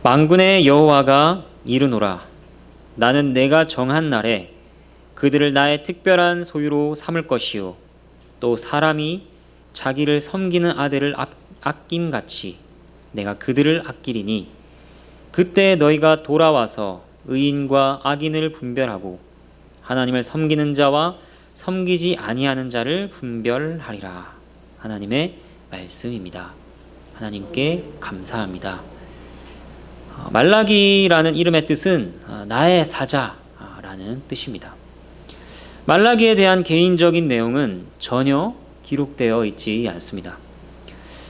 만군의 여호와가 이르노라. 나는 내가 정한 날에 그들을 나의 특별한 소유로 삼을 것이요 또 사람이 자기를 섬기는 아들을 아낌같이 내가 그들을 아끼리니 그때 너희가 돌아와서 의인과 악인을 분별하고 하나님을 섬기는 자와 섬기지 아니하는 자를 분별하리라. 하나님의 말씀입니다. 하나님께 감사합니다. 말라기라는 이름의 뜻은 나의 사자라는 뜻입니다. 말라기에 대한 개인적인 내용은 전혀 기록되어 있지 않습니다.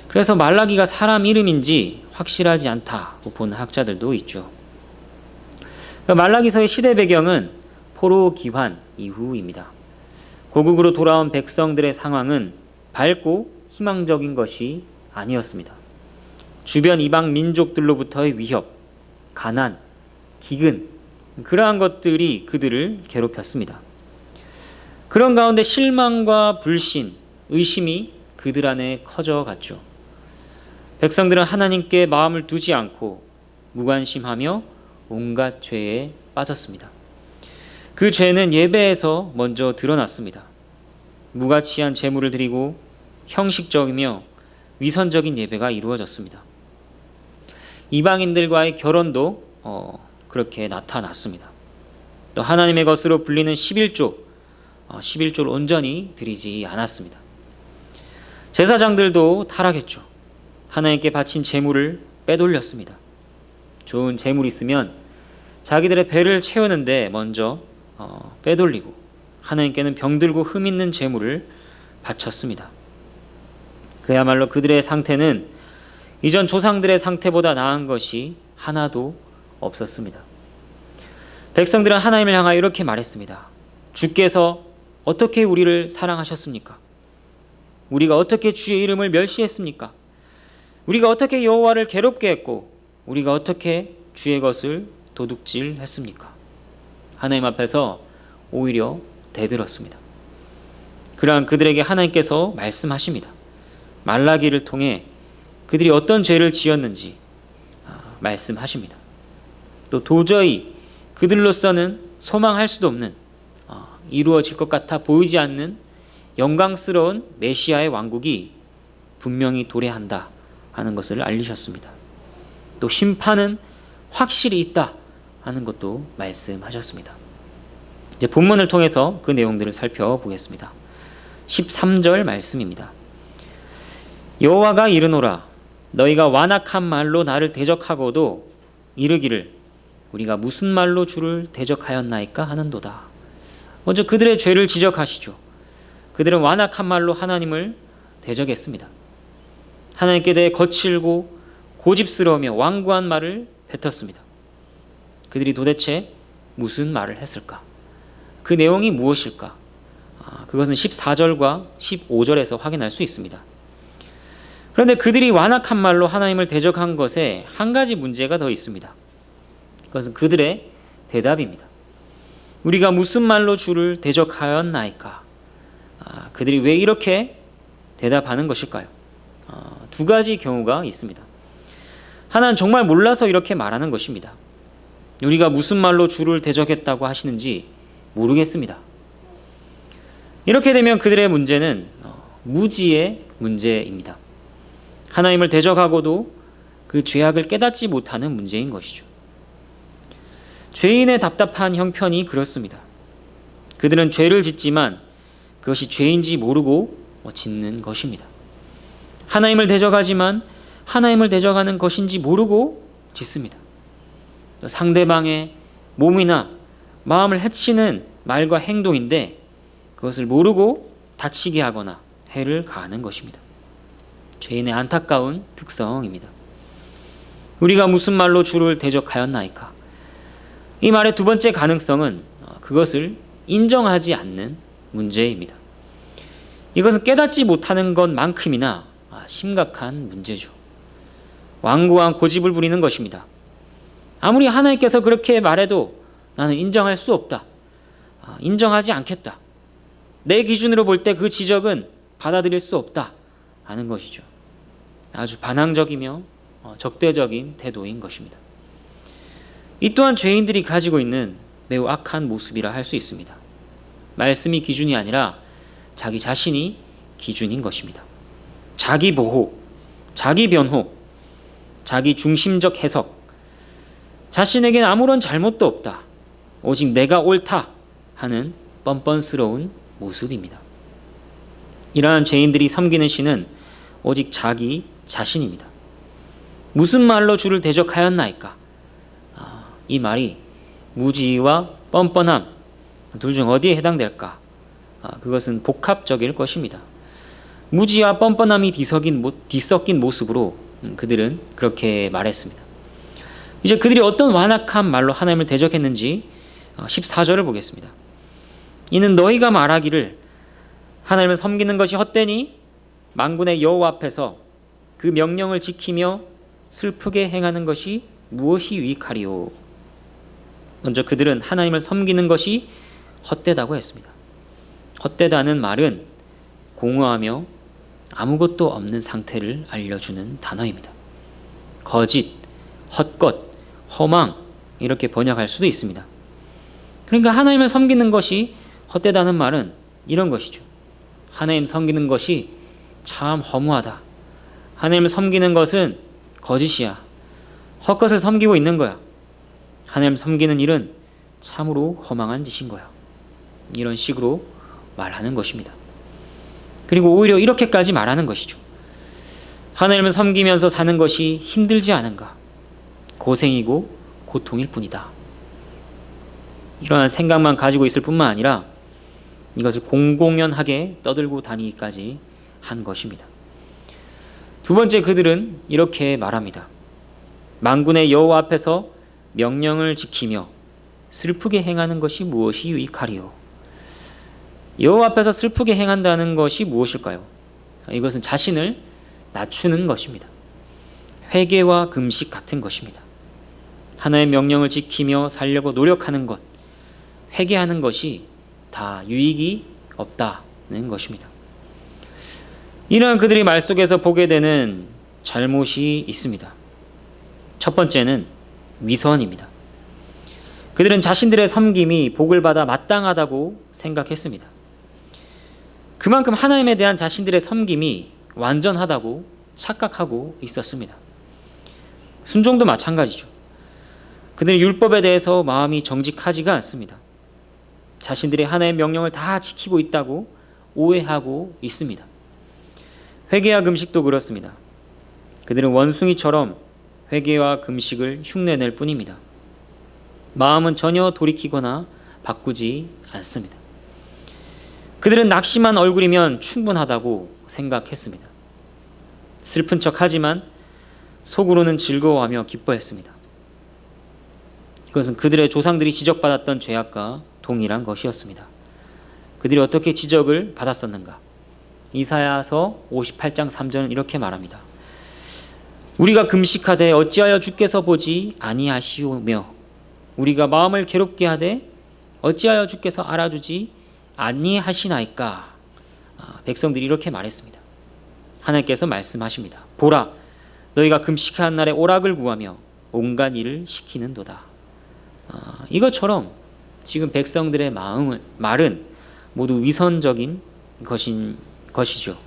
그래서 말라기가 사람 이름인지 확실하지 않다고 보는 학자들도 있죠. 말라기서의 시대 배경은 포로 귀환 이후입니다. 고국으로 돌아온 백성들의 상황은 밝고 희망적인 것이 아니었습니다. 주변 이방 민족들로부터의 위협, 가난, 기근, 그러한 것들이 그들을 괴롭혔습니다. 그런 가운데 실망과 불신, 의심이 그들 안에 커져갔죠. 백성들은 하나님께 마음을 두지 않고 무관심하며 온갖 죄에 빠졌습니다. 그 죄는 예배에서 먼저 드러났습니다. 무가치한 제물을 드리고 형식적이며 위선적인 예배가 이루어졌습니다. 이방인들과의 결혼도 그렇게 나타났습니다. 또 하나님의 것으로 불리는 11조를 온전히 드리지 않았습니다. 제사장들도 타락했죠. 하나님께 바친 제물을 빼돌렸습니다. 좋은 제물이 있으면 자기들의 배를 채우는데 먼저 빼돌리고 하나님께는 병들고 흠 있는 제물을 바쳤습니다. 그야말로 그들의 상태는 이전 조상들의 상태보다 나은 것이 하나도 없었습니다. 백성들은 하나님을 향하여 이렇게 말했습니다. 주께서 어떻게 우리를 사랑하셨습니까? 우리가 어떻게 주의 이름을 멸시했습니까? 우리가 어떻게 여호와를 괴롭게 했고 우리가 어떻게 주의 것을 도둑질했습니까? 하나님 앞에서 오히려 대들었습니다. 그러한 그들에게 하나님께서 말씀하십니다. 말라기를 통해 그들이 어떤 죄를 지었는지 말씀하십니다. 또 도저히 그들로서는 소망할 수도 없는 이루어질 것 같아 보이지 않는 영광스러운 메시아의 왕국이 분명히 도래한다 하는 것을 알리셨습니다. 또 심판은 확실히 있다 하는 것도 말씀하셨습니다. 이제 본문을 통해서 그 내용들을 살펴보겠습니다. 13절 말씀입니다. 여호와가 이르노라. 너희가 완악한 말로 나를 대적하고도 이르기를 우리가 무슨 말로 주를 대적하였나이까 하는도다. 먼저 그들의 죄를 지적하시죠. 그들은 완악한 말로 하나님을 대적했습니다. 하나님께 대해 거칠고 고집스러우며 완고한 말을 뱉었습니다. 그들이 도대체 무슨 말을 했을까? 그 내용이 무엇일까? 그것은 14절과 15절에서 확인할 수 있습니다. 그런데 그들이 완악한 말로 하나님을 대적한 것에 한 가지 문제가 더 있습니다. 그것은 그들의 대답입니다. 우리가 무슨 말로 주를 대적하였나이까? 그들이 왜 이렇게 대답하는 것일까요? 두 가지 경우가 있습니다. 하나는 정말 몰라서 이렇게 말하는 것입니다. 우리가 무슨 말로 주를 대적했다고 하시는지 모르겠습니다. 이렇게 되면 그들의 문제는 무지의 문제입니다. 하나님을 대적하고도 그 죄악을 깨닫지 못하는 문제인 것이죠. 죄인의 답답한 형편이 그렇습니다. 그들은 죄를 짓지만 그것이 죄인지 모르고 짓는 것입니다. 하나님을 대적하지만 하나님을 대적하는 것인지 모르고 짓습니다. 상대방의 몸이나 마음을 해치는 말과 행동인데 그것을 모르고 다치게 하거나 해를 가하는 것입니다. 죄인의 안타까운 특성입니다. 우리가 무슨 말로 주를 대적하였나이까? 이 말의 두 번째 가능성은 그것을 인정하지 않는 문제입니다. 이것은 깨닫지 못하는 것만큼이나 심각한 문제죠. 완고한 고집을 부리는 것입니다. 아무리 하나님께서 그렇게 말해도 나는 인정할 수 없다. 인정하지 않겠다. 내 기준으로 볼 때 그 지적은 받아들일 수 없다 하는 것이죠. 아주 반항적이며 적대적인 태도인 것입니다. 이 또한 죄인들이 가지고 있는 매우 악한 모습이라 할 수 있습니다. 말씀이 기준이 아니라 자기 자신이 기준인 것입니다. 자기 보호, 자기 변호, 자기 중심적 해석, 자신에겐 아무런 잘못도 없다, 오직 내가 옳다 하는 뻔뻔스러운 모습입니다. 이러한 죄인들이 섬기는 신은 오직 자기 자신입니다. 무슨 말로 주를 대적하였나이까? 이 말이 무지와 뻔뻔함 둘 중 어디에 해당될까? 그것은 복합적일 것입니다. 무지와 뻔뻔함이 뒤섞인 모습으로 그들은 그렇게 말했습니다. 이제 그들이 어떤 완악한 말로 하나님을 대적했는지 14절을 보겠습니다. 이는 너희가 말하기를 하나님을 섬기는 것이 헛되니 만군의 여호와 앞에서 그 명령을 지키며 슬프게 행하는 것이 무엇이 유익하리요. 먼저 그들은 하나님을 섬기는 것이 헛되다고 했습니다. 헛되다는 말은 공허하며 아무것도 없는 상태를 알려주는 단어입니다. 거짓, 헛것, 허망 이렇게 번역할 수도 있습니다. 그러니까 하나님을 섬기는 것이 헛되다는 말은 이런 것이죠. 하나님 섬기는 것이 참 허무하다. 하나님을 섬기는 것은 거짓이야. 헛것을 섬기고 있는 거야. 하나님 섬기는 일은 참으로 허망한 짓인 거야. 이런 식으로 말하는 것입니다. 그리고 오히려 이렇게까지 말하는 것이죠. 하나님을 섬기면서 사는 것이 힘들지 않은가? 고생이고 고통일 뿐이다. 이러한 생각만 가지고 있을 뿐만 아니라 이것을 공공연하게 떠들고 다니기까지 한 것입니다. 두 번째, 그들은 이렇게 말합니다. 만군의 여호와 앞에서 명령을 지키며 슬프게 행하는 것이 무엇이 유익하리요. 여호와 앞에서 슬프게 행한다는 것이 무엇일까요? 이것은 자신을 낮추는 것입니다. 회개와 금식 같은 것입니다. 하나의 명령을 지키며 살려고 노력하는 것, 회개하는 것이 다 유익이 없다는 것입니다. 이러한 그들의 말 속에서 보게 되는 잘못이 있습니다. 첫 번째는 위선입니다. 그들은 자신들의 섬김이 복을 받아 마땅하다고 생각했습니다. 그만큼 하나님에 대한 자신들의 섬김이 완전하다고 착각하고 있었습니다. 순종도 마찬가지죠. 그들은 율법에 대해서 마음이 정직하지가 않습니다. 자신들이 하나님의 명령을 다 지키고 있다고 오해하고 있습니다. 회개와 금식도 그렇습니다. 그들은 원숭이처럼 회개와 금식을 흉내낼 뿐입니다. 마음은 전혀 돌이키거나 바꾸지 않습니다. 그들은 낙심한 얼굴이면 충분하다고 생각했습니다. 슬픈 척하지만 속으로는 즐거워하며 기뻐했습니다. 이것은 그들의 조상들이 지적받았던 죄악과 동일한 것이었습니다. 그들이 어떻게 지적을 받았었는가? 이사야서 58장 3절은 이렇게 말합니다. 우리가 금식하되 어찌하여 주께서 보지 아니하시오며 우리가 마음을 괴롭게 하되 어찌하여 주께서 알아주지 아니하시나이까. 백성들이 이렇게 말했습니다. 하나님께서 말씀하십니다. 보라, 너희가 금식한 날에 오락을 구하며 온갖 일을 시키는도다. 이것처럼 지금 백성들의 말은 모두 위선적인 것이죠.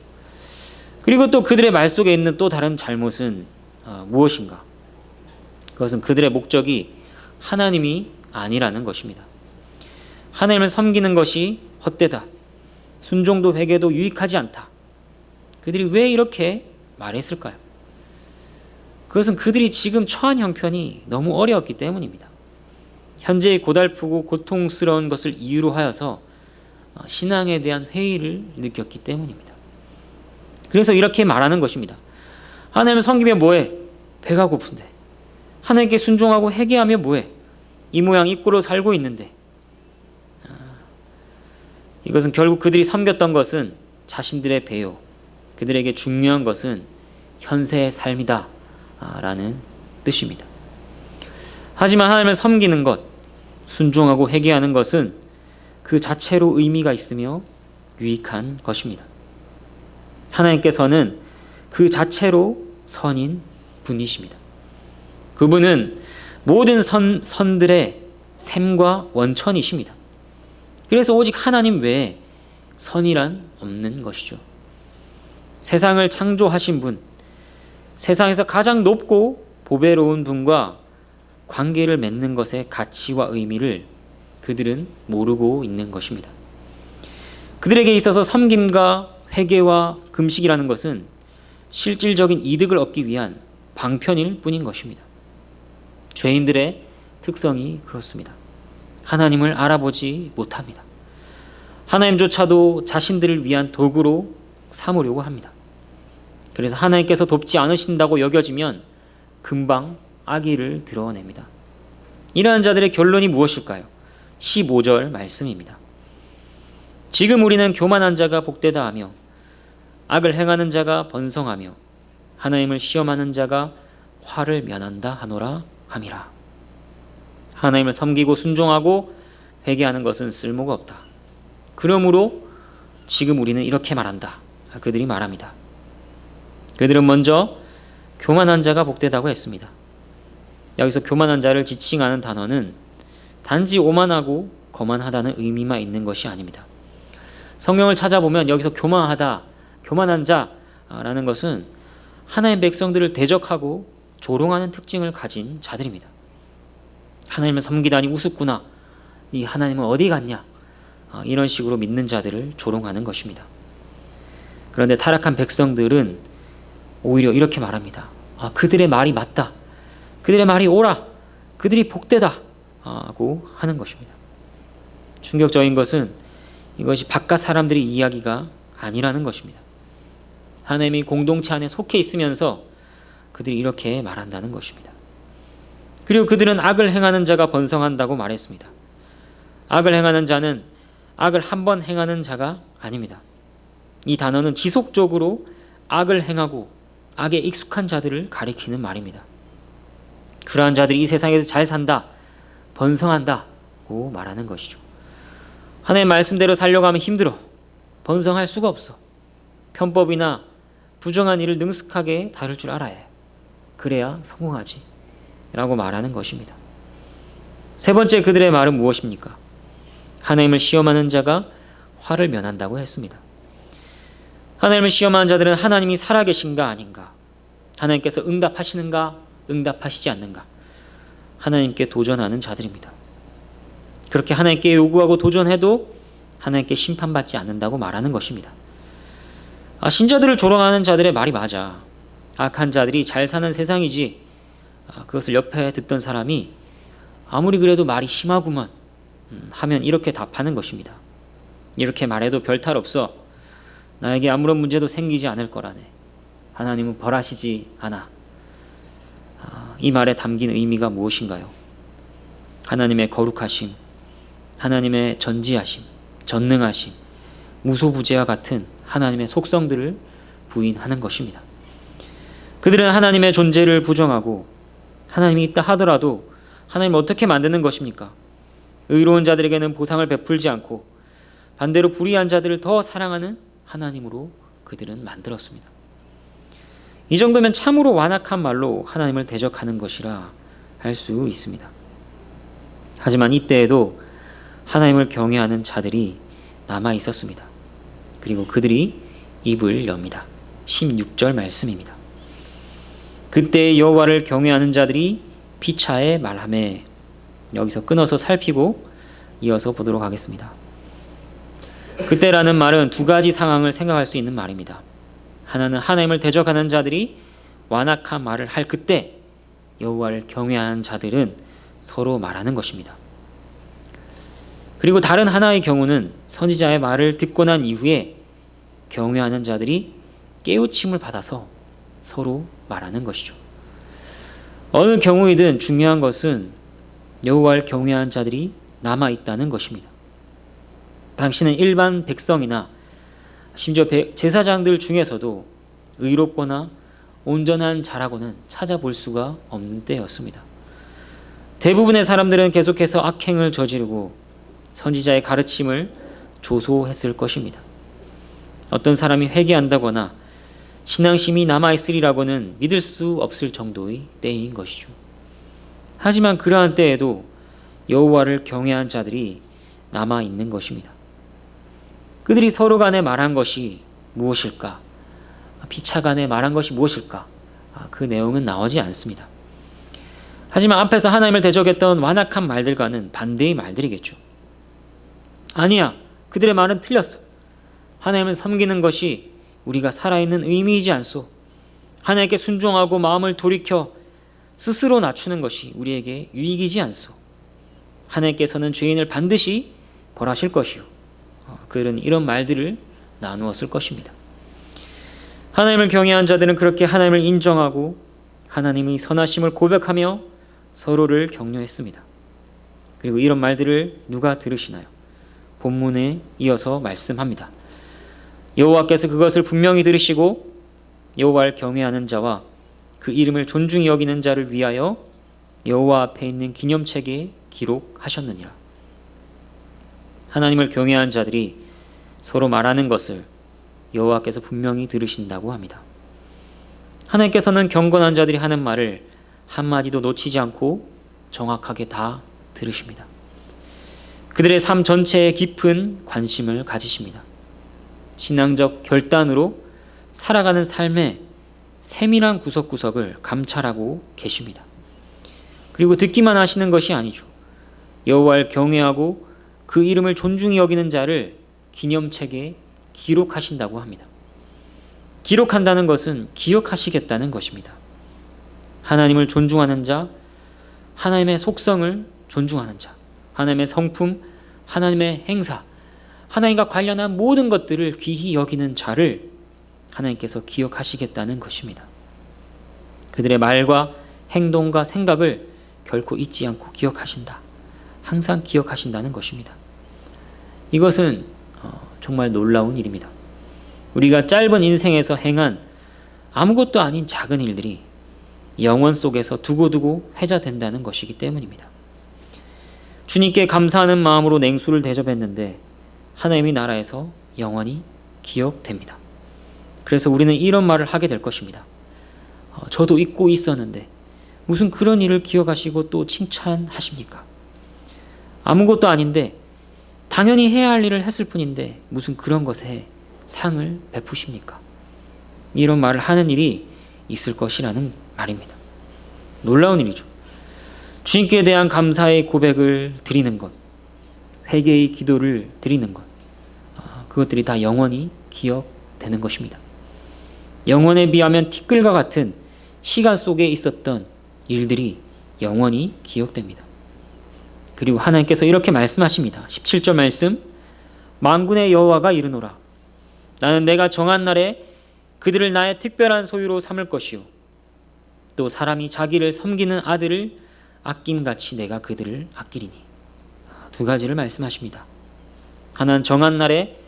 그리고 또 그들의 말 속에 있는 또 다른 잘못은 무엇인가? 그것은 그들의 목적이 하나님이 아니라는 것입니다. 하나님을 섬기는 것이 헛되다. 순종도 회개도 유익하지 않다. 그들이 왜 이렇게 말했을까요? 그것은 그들이 지금 처한 형편이 너무 어려웠기 때문입니다. 현재의 고달프고 고통스러운 것을 이유로 하여서 신앙에 대한 회의를 느꼈기 때문입니다. 그래서 이렇게 말하는 것입니다. 하나님을 섬기면 뭐해? 배가 고픈데. 하나님께 순종하고 회개하며 뭐해? 이 모양 이 꼴로 살고 있는데. 이것은 결국 그들이 섬겼던 것은 자신들의 배요. 그들에게 중요한 것은 현세의 삶이다 라는 뜻입니다. 하지만 하나님을 섬기는 것, 순종하고 회개하는 것은 그 자체로 의미가 있으며 유익한 것입니다. 하나님께서는 그 자체로 선인 분이십니다. 그분은 모든 선들의 샘과 원천이십니다. 그래서 오직 하나님 외에 선이란 없는 것이죠. 세상을 창조하신 분, 세상에서 가장 높고 보배로운 분과 관계를 맺는 것의 가치와 의미를 그들은 모르고 있는 것입니다. 그들에게 있어서 섬김과 회개와 금식이라는 것은 실질적인 이득을 얻기 위한 방편일 뿐인 것입니다. 죄인들의 특성이 그렇습니다. 하나님을 알아보지 못합니다. 하나님조차도 자신들을 위한 도구로 삼으려고 합니다. 그래서 하나님께서 돕지 않으신다고 여겨지면 금방 악의를 드러냅니다. 이러한 자들의 결론이 무엇일까요? 15절 말씀입니다. 지금 우리는 교만한 자가 복되다 하며 악을 행하는 자가 번성하며 하나님을 시험하는 자가 화를 면한다 하노라 함이라. 하나님을 섬기고 순종하고 회개하는 것은 쓸모가 없다. 그러므로 지금 우리는 이렇게 말한다. 그들이 말합니다. 그들은 먼저 교만한 자가 복되다고 했습니다. 여기서 교만한 자를 지칭하는 단어는 단지 오만하고 거만하다는 의미만 있는 것이 아닙니다. 성경을 찾아보면 여기서 교만하다, 교만한 자라는 것은 하나님의 백성들을 대적하고 조롱하는 특징을 가진 자들입니다. 하나님을 섬기다니 우습구나, 이 하나님은 어디 갔냐, 이런 식으로 믿는 자들을 조롱하는 것입니다. 그런데 타락한 백성들은 오히려 이렇게 말합니다. 그들의 말이 맞다, 그들의 말이 옳아, 그들이 복되다 하고 하는 것입니다. 충격적인 것은 이것이 바깥 사람들의 이야기가 아니라는 것입니다. 하나님이 공동체 안에 속해 있으면서 그들이 이렇게 말한다는 것입니다. 그리고 그들은 악을 행하는 자가 번성한다고 말했습니다. 악을 행하는 자는 악을 한 번 행하는 자가 아닙니다. 이 단어는 지속적으로 악을 행하고 악에 익숙한 자들을 가리키는 말입니다. 그러한 자들이 이 세상에서 잘 산다, 번성한다고 말하는 것이죠. 하나님의 말씀대로 살려고 하면 힘들어, 번성할 수가 없어. 편법이나 부정한 일을 능숙하게 다룰 줄 알아야 해. 그래야 성공하지 라고 말하는 것입니다. 세 번째, 그들의 말은 무엇입니까? 하나님을 시험하는 자가 화를 면한다고 했습니다. 하나님을 시험하는 자들은 하나님이 살아계신가 아닌가, 하나님께서 응답하시는가 응답하시지 않는가, 하나님께 도전하는 자들입니다. 그렇게 하나님께 요구하고 도전해도 하나님께 심판받지 않는다고 말하는 것입니다. 신자들을 조롱하는 자들의 말이 맞아, 악한 자들이 잘 사는 세상이지, 그것을 옆에 듣던 사람이 아무리 그래도 말이 심하구만 하면 이렇게 답하는 것입니다. 이렇게 말해도 별 탈 없어, 나에게 아무런 문제도 생기지 않을 거라네, 하나님은 벌하시지 않아. 이 말에 담긴 의미가 무엇인가요? 하나님의 거룩하심, 하나님의 전지하심, 전능하심, 무소부재와 같은 하나님의 속성들을 부인하는 것입니다. 그들은 하나님의 존재를 부정하고 하나님이 있다 하더라도 하나님을 어떻게 만드는 것입니까? 의로운 자들에게는 보상을 베풀지 않고 반대로 불의한 자들을 더 사랑하는 하나님으로 그들은 만들었습니다. 이 정도면 참으로 완악한 말로 하나님을 대적하는 것이라 할 수 있습니다. 하지만 이때에도 하나님을 경외하는 자들이 남아 있었습니다. 그리고 그들이 입을 엽니다. 16절 말씀입니다. 그때 여호와를 경외하는 자들이 피차에 말하매, 여기서 끊어서 살피고 이어서 보도록 하겠습니다. 그때라는 말은 두 가지 상황을 생각할 수 있는 말입니다. 하나는 하나님을 대적하는 자들이 완악한 말을 할 그때 여호와를 경외하는 자들은 서로 말하는 것입니다. 그리고 다른 하나의 경우는 선지자의 말을 듣고 난 이후에 경외하는 자들이 깨우침을 받아서 서로 말하는 것이죠. 어느 경우이든 중요한 것은 여호와를 경외하는 자들이 남아있다는 것입니다. 당시는 일반 백성이나 심지어 제사장들 중에서도 의롭거나 온전한 자라고는 찾아볼 수가 없는 때였습니다. 대부분의 사람들은 계속해서 악행을 저지르고 선지자의 가르침을 조소했을 것입니다. 어떤 사람이 회개한다거나 신앙심이 남아있으리라고는 믿을 수 없을 정도의 때인 것이죠. 하지만 그러한 때에도 여호와를 경외한 자들이 남아 있는 것입니다. 그들이 서로 간에 말한 것이 무엇일까? 피차 간에 말한 것이 무엇일까? 그 내용은 나오지 않습니다. 하지만 앞에서 하나님을 대적했던 완악한 말들과는 반대의 말들이겠죠. 아니야, 그들의 말은 틀렸어. 하나님을 섬기는 것이 우리가 살아있는 의미이지 않소. 하나님께 순종하고 마음을 돌이켜 스스로 낮추는 것이 우리에게 유익이지 않소. 하나님께서는 죄인을 반드시 벌하실 것이요. 그들은 이런 말들을 나누었을 것입니다. 하나님을 경외한 자들은 그렇게 하나님을 인정하고 하나님의 선하심을 고백하며 서로를 격려했습니다. 그리고 이런 말들을 누가 들으시나요? 본문에 이어서 말씀합니다. 여호와께서 그것을 분명히 들으시고 여호와를 경외하는 자와 그 이름을 존중히 여기는 자를 위하여 여호와 앞에 있는 기념책에 기록하셨느니라. 하나님을 경외한 자들이 서로 말하는 것을 여호와께서 분명히 들으신다고 합니다. 하나님께서는 경건한 자들이 하는 말을 한마디도 놓치지 않고 정확하게 다 들으십니다. 그들의 삶 전체에 깊은 관심을 가지십니다. 신앙적 결단으로 살아가는 삶의 세밀한 구석구석을 감찰하고 계십니다. 그리고 듣기만 하시는 것이 아니죠. 여호와를 경외하고 그 이름을 존중히 여기는 자를 기념책에 기록하신다고 합니다. 기록한다는 것은 기억하시겠다는 것입니다. 하나님을 존중하는 자, 하나님의 속성을 존중하는 자, 하나님의 성품, 하나님의 행사, 하나님과 관련한 모든 것들을 귀히 여기는 자를 하나님께서 기억하시겠다는 것입니다. 그들의 말과 행동과 생각을 결코 잊지 않고 기억하신다. 항상 기억하신다는 것입니다. 이것은 정말 놀라운 일입니다. 우리가 짧은 인생에서 행한 아무것도 아닌 작은 일들이 영원 속에서 두고두고 회자된다는 것이기 때문입니다. 주님께 감사하는 마음으로 냉수를 대접했는데 하나님의 나라에서 영원히 기억됩니다. 그래서 우리는 이런 말을 하게 될 것입니다. 저도 잊고 있었는데 무슨 그런 일을 기억하시고 또 칭찬하십니까? 아무것도 아닌데 당연히 해야 할 일을 했을 뿐인데 무슨 그런 것에 상을 베푸십니까? 이런 말을 하는 일이 있을 것이라는 말입니다. 놀라운 일이죠. 주님께 대한 감사의 고백을 드리는 것, 회개의 기도를 드리는 것, 그것들이 다 영원히 기억되는 것입니다. 영원에 비하면 티끌과 같은 시간 속에 있었던 일들이 영원히 기억됩니다. 그리고 하나님께서 이렇게 말씀하십니다. 17절 말씀, 만군의 여호와가 이르노라. 나는 내가 정한 날에 그들을 나의 특별한 소유로 삼을 것이요 또 사람이 자기를 섬기는 아들을 아낌같이 내가 그들을 아끼리니. 두 가지를 말씀하십니다. 하나는 정한 날에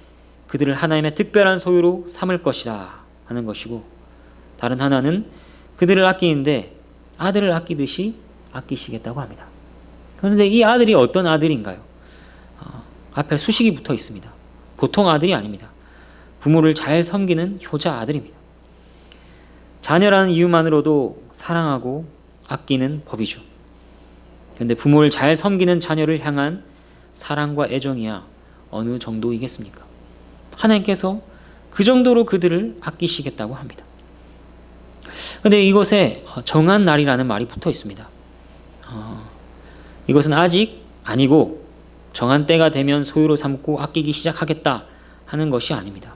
그들을 하나님의 특별한 소유로 삼을 것이다 하는 것이고, 다른 하나는 그들을 아끼는데 아들을 아끼듯이 아끼시겠다고 합니다. 그런데 이 아들이 어떤 아들인가요? 앞에 수식이 붙어 있습니다. 보통 아들이 아닙니다. 부모를 잘 섬기는 효자 아들입니다. 자녀라는 이유만으로도 사랑하고 아끼는 법이죠. 그런데 부모를 잘 섬기는 자녀를 향한 사랑과 애정이야 어느 정도이겠습니까? 하나님께서 그 정도로 그들을 아끼시겠다고 합니다. 그런데 이곳에 정한 날이라는 말이 붙어 있습니다. 이것은 아직 아니고 정한 때가 되면 소유로 삼고 아끼기 시작하겠다 하는 것이 아닙니다.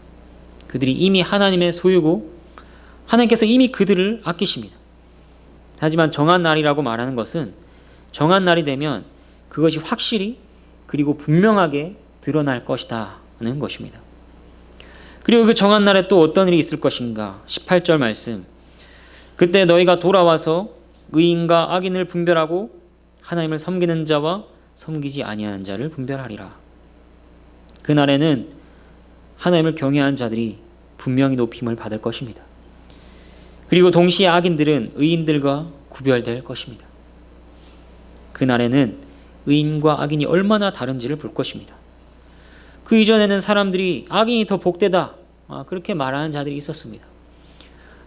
그들이 이미 하나님의 소유고 하나님께서 이미 그들을 아끼십니다. 하지만 정한 날이라고 말하는 것은 정한 날이 되면 그것이 확실히 그리고 분명하게 드러날 것이다 하는 것입니다. 그리고 그 정한 날에 또 어떤 일이 있을 것인가? 18절 말씀, 그때 너희가 돌아와서 의인과 악인을 분별하고 하나님을 섬기는 자와 섬기지 아니하는 자를 분별하리라. 그날에는 하나님을 경외하는 자들이 분명히 높임을 받을 것입니다. 그리고 동시에 악인들은 의인들과 구별될 것입니다. 그날에는 의인과 악인이 얼마나 다른지를 볼 것입니다. 그 이전에는 사람들이 악인이 더 복되다 그렇게 말하는 자들이 있었습니다.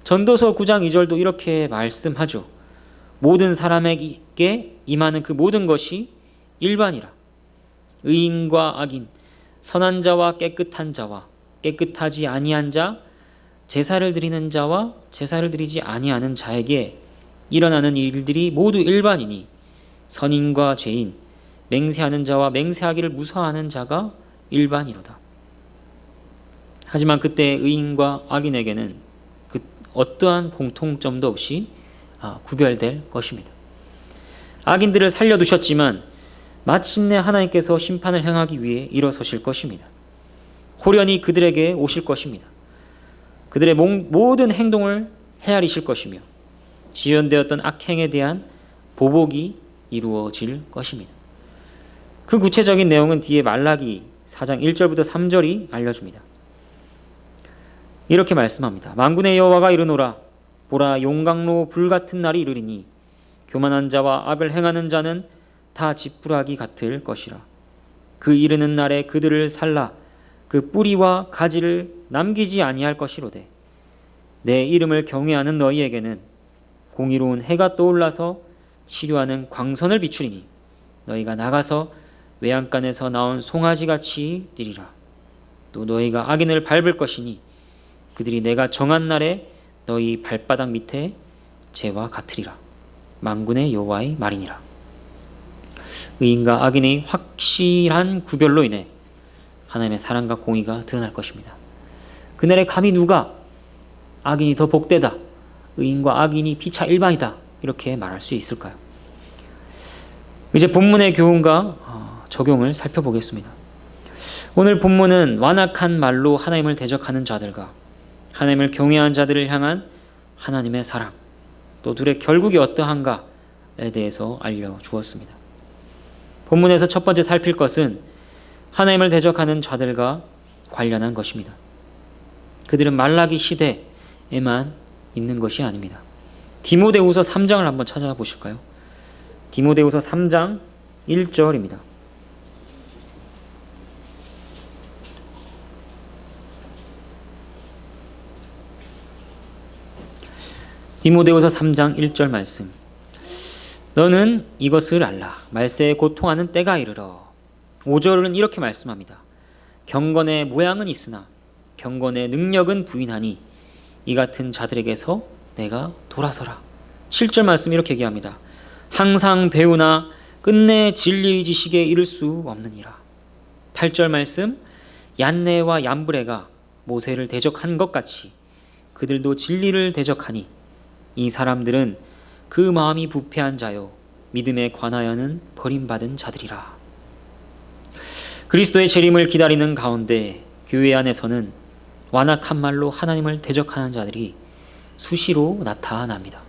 전도서 9장 2절도 이렇게 말씀하죠. 모든 사람에게 임하는 그 모든 것이 일반이라. 의인과 악인, 선한 자와 깨끗한 자와 깨끗하지 아니한 자, 제사를 드리는 자와 제사를 드리지 아니하는 자에게 일어나는 일들이 모두 일반이니 선인과 죄인, 맹세하는 자와 맹세하기를 무서워하는 자가 일반이로다. 하지만 그때 의인과 악인에게는 그 어떠한 공통점도 없이 구별될 것입니다. 악인들을 살려두셨지만 마침내 하나님께서 심판을 행하기 위해 일어서실 것입니다. 호련히 그들에게 오실 것입니다. 그들의 모든 행동을 헤아리실 것이며 지연되었던 악행에 대한 보복이 이루어질 것입니다. 그 구체적인 내용은 뒤에 말라기 4장 1절부터 3절이 알려줍니다. 이렇게 말씀합니다. 만군의 여호와가 이르노라. 보라, 용광로 불같은 날이 이르리니 교만한 자와 악을 행하는 자는 다 지푸라기 같을 것이라. 그 이르는 날에 그들을 살라 그 뿌리와 가지를 남기지 아니할 것이로되 내 이름을 경외하는 너희에게는 공의로운 해가 떠올라서 치료하는 광선을 비추리니 너희가 나가서 외양간에서 나온 송아지같이 뛰리라. 또 너희가 악인을 밟을 것이니 그들이 내가 정한 날에 너희 발바닥 밑에 재와 같으리라. 만군의 여호와의 말이니라. 의인과 악인의 확실한 구별로 인해 하나님의 사랑과 공의가 드러날 것입니다. 그날에 감히 누가 악인이 더 복되다, 의인과 악인이 피차 일반이다 이렇게 말할 수 있을까요? 이제 본문의 교훈과 적용을 살펴보겠습니다. 오늘 본문은 완악한 말로 하나님을 대적하는 자들과 하나님을 경외하는 자들을 향한 하나님의 사랑, 또 둘의 결국이 어떠한가에 대해서 알려주었습니다. 본문에서 첫 번째 살필 것은 하나님을 대적하는 자들과 관련한 것입니다. 그들은 말라기 시대에만 있는 것이 아닙니다. 디모데후서 3장을 한번 찾아보실까요? 디모데후서 3장 1절입니다. 디모데후서 3장 1절 말씀. 너는 이것을 알라. 말세에 고통하는 때가 이르러. 5절은 이렇게 말씀합니다. 경건의 모양은 있으나 경건의 능력은 부인하니 이 같은 자들에게서 내가 돌아서라. 7절 말씀 이렇게 얘기합니다. 항상 배우나 끝내 진리의 지식에 이를 수 없느니라. 8절 말씀. 얀네와 얀브레가 모세를 대적한 것 같이 그들도 진리를 대적하니 이 사람들은 그 마음이 부패한 자요 믿음에 관하여는 버림받은 자들이라. 그리스도의 재림을 기다리는 가운데 교회 안에서는 완악한 말로 하나님을 대적하는 자들이 수시로 나타납니다.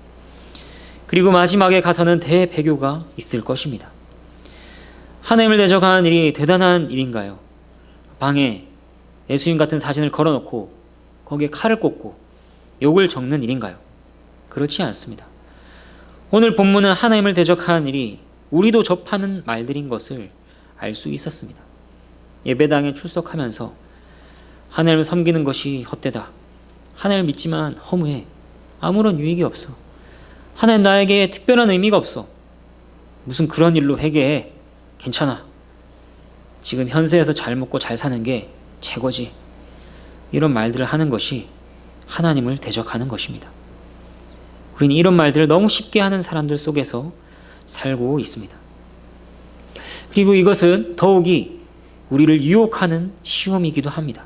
그리고 마지막에 가서는 대배교가 있을 것입니다. 하나님을 대적하는 일이 대단한 일인가요? 방에 예수님 같은 사진을 걸어놓고 거기에 칼을 꽂고 욕을 적는 일인가요? 그렇지 않습니다. 오늘 본문은 하나님을 대적하는 일이 우리도 접하는 말들인 것을 알 수 있었습니다. 예배당에 출석하면서 하나님을 섬기는 것이 헛되다. 하나님을 믿지만 허무해. 아무런 유익이 없어. 하나님 나에게 특별한 의미가 없어. 무슨 그런 일로 회개해. 괜찮아. 지금 현세에서 잘 먹고 잘 사는 게 최고지. 이런 말들을 하는 것이 하나님을 대적하는 것입니다. 우리는 이런 말들을 너무 쉽게 하는 사람들 속에서 살고 있습니다. 그리고 이것은 더욱이 우리를 유혹하는 시험이기도 합니다.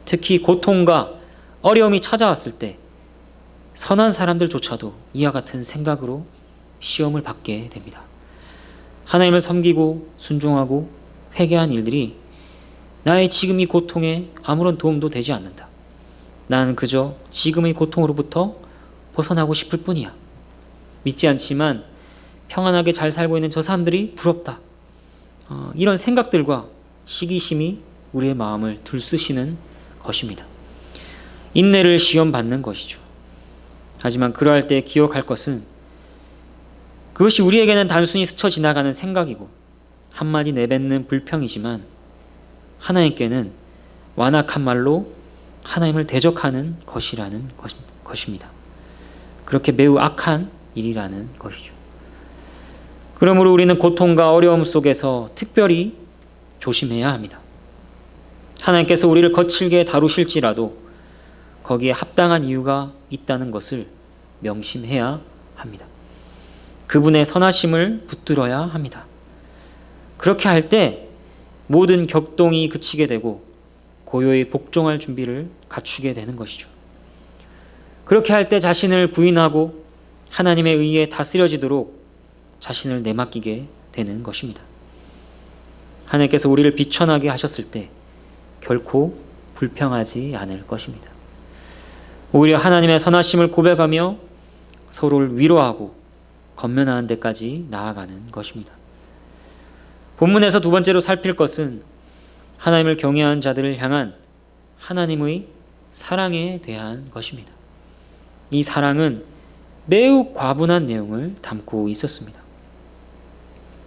특히 고통과 어려움이 찾아왔을 때 선한 사람들조차도 이와 같은 생각으로 시험을 받게 됩니다. 하나님을 섬기고 순종하고 회개한 일들이 나의 지금 이 고통에 아무런 도움도 되지 않는다. 나는 그저 지금의 고통으로부터 벗어나고 싶을 뿐이야. 믿지 않지만 평안하게 잘 살고 있는 저 사람들이 부럽다. 이런 생각들과 시기심이 우리의 마음을 들쑤시는 것입니다. 인내를 시험받는 것이죠. 하지만 그러할 때 기억할 것은 그것이 우리에게는 단순히 스쳐 지나가는 생각이고 한마디 내뱉는 불평이지만 하나님께는 완악한 말로 하나님을 대적하는 것이라는 것입니다. 그렇게 매우 악한 일이라는 것이죠. 그러므로 우리는 고통과 어려움 속에서 특별히 조심해야 합니다. 하나님께서 우리를 거칠게 다루실지라도 거기에 합당한 이유가 있다는 것을 명심해야 합니다. 그분의 선하심을 붙들어야 합니다. 그렇게 할 때 모든 격동이 그치게 되고 고요히 복종할 준비를 갖추게 되는 것이죠. 그렇게 할 때 자신을 부인하고 하나님의 의에 다스려지도록 자신을 내맡기게 되는 것입니다. 하나님께서 우리를 비천하게 하셨을 때 결코 불평하지 않을 것입니다. 오히려 하나님의 선하심을 고백하며 서로를 위로하고 건면하는 데까지 나아가는 것입니다. 본문에서 두 번째로 살필 것은 하나님을 경외하는 자들을 향한 하나님의 사랑에 대한 것입니다. 이 사랑은 매우 과분한 내용을 담고 있었습니다.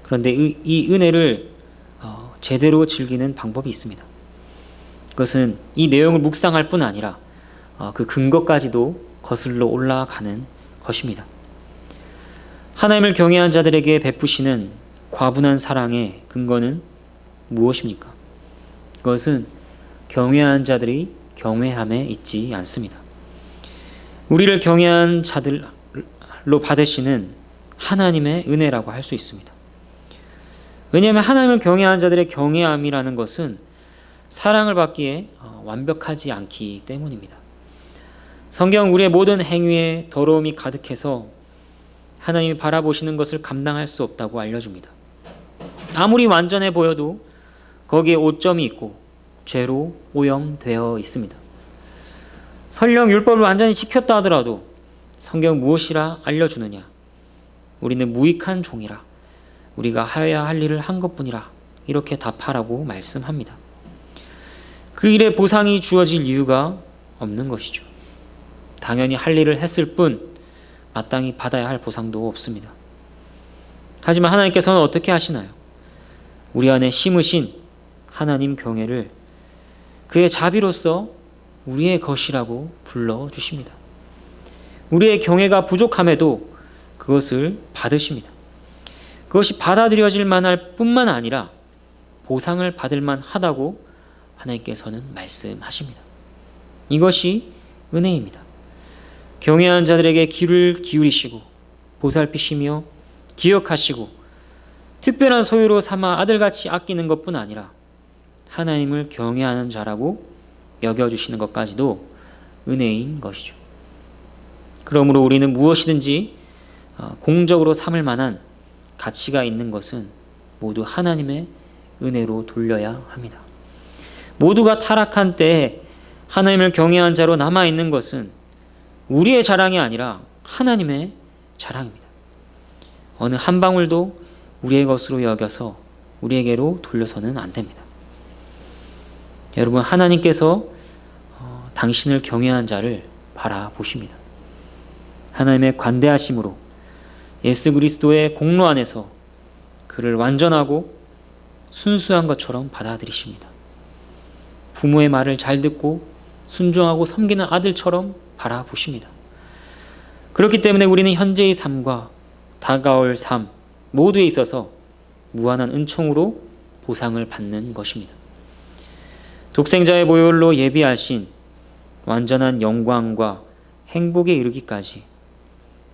그런데 이 은혜를 제대로 즐기는 방법이 있습니다. 그것은 이 내용을 묵상할 뿐 아니라 그 근거까지도 거슬러 올라가는 것입니다. 하나님을 경외한 자들에게 베푸시는 과분한 사랑의 근거는 무엇입니까? 그것은 경외한 자들이 경외함에 있지 않습니다. 우리를 경외한 자들로 받으시는 하나님의 은혜라고 할 수 있습니다. 왜냐하면 하나님을 경외한 자들의 경외함이라는 것은 사랑을 받기에 완벽하지 않기 때문입니다. 성경은 우리의 모든 행위에 더러움이 가득해서 하나님이 바라보시는 것을 감당할 수 없다고 알려줍니다. 아무리 완전해 보여도 거기에 오점이 있고 죄로 오염되어 있습니다. 설령 율법을 완전히 지켰다 하더라도 성경은 무엇이라 알려주느냐? 우리는 무익한 종이라 우리가 하여야 할 일을 한 것뿐이라 이렇게 답하라고 말씀합니다. 그 일에 보상이 주어질 이유가 없는 것이죠. 당연히 할 일을 했을 뿐 마땅히 받아야 할 보상도 없습니다. 하지만 하나님께서는 어떻게 하시나요? 우리 안에 심으신 하나님 경외를 그의 자비로서 우리의 것이라고 불러주십니다. 우리의 경외가 부족함에도 그것을 받으십니다. 그것이 받아들여질 만할 뿐만 아니라 보상을 받을 만하다고 하나님께서는 말씀하십니다. 이것이 은혜입니다. 경외하는 자들에게 귀를 기울이시고 보살피시며 기억하시고 특별한 소유로 삼아 아들같이 아끼는 것뿐 아니라 하나님을 경외하는 자라고 여겨주시는 것까지도 은혜인 것이죠. 그러므로 우리는 무엇이든지 공적으로 삼을 만한 가치가 있는 것은 모두 하나님의 은혜로 돌려야 합니다. 모두가 타락한 때에 하나님을 경외한 자로 남아있는 것은 우리의 자랑이 아니라 하나님의 자랑입니다. 어느 한 방울도 우리의 것으로 여겨서 우리에게로 돌려서는 안 됩니다. 여러분, 하나님께서 당신을 경외한 자를 바라보십니다. 하나님의 관대하심으로 예수 그리스도의 공로 안에서 그를 완전하고 순수한 것처럼 받아들이십니다. 부모의 말을 잘 듣고 순종하고 섬기는 아들처럼 바라보십니다. 그렇기 때문에 우리는 현재의 삶과 다가올 삶 모두에 있어서 무한한 은총으로 보상을 받는 것입니다. 독생자의 보혈로 예비하신 완전한 영광과 행복에 이르기까지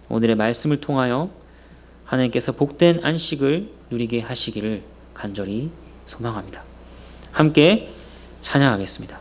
오늘의 말씀을 통하여 하나님께서 복된 안식을 누리게 하시기를 간절히 소망합니다. 함께 찬양하겠습니다.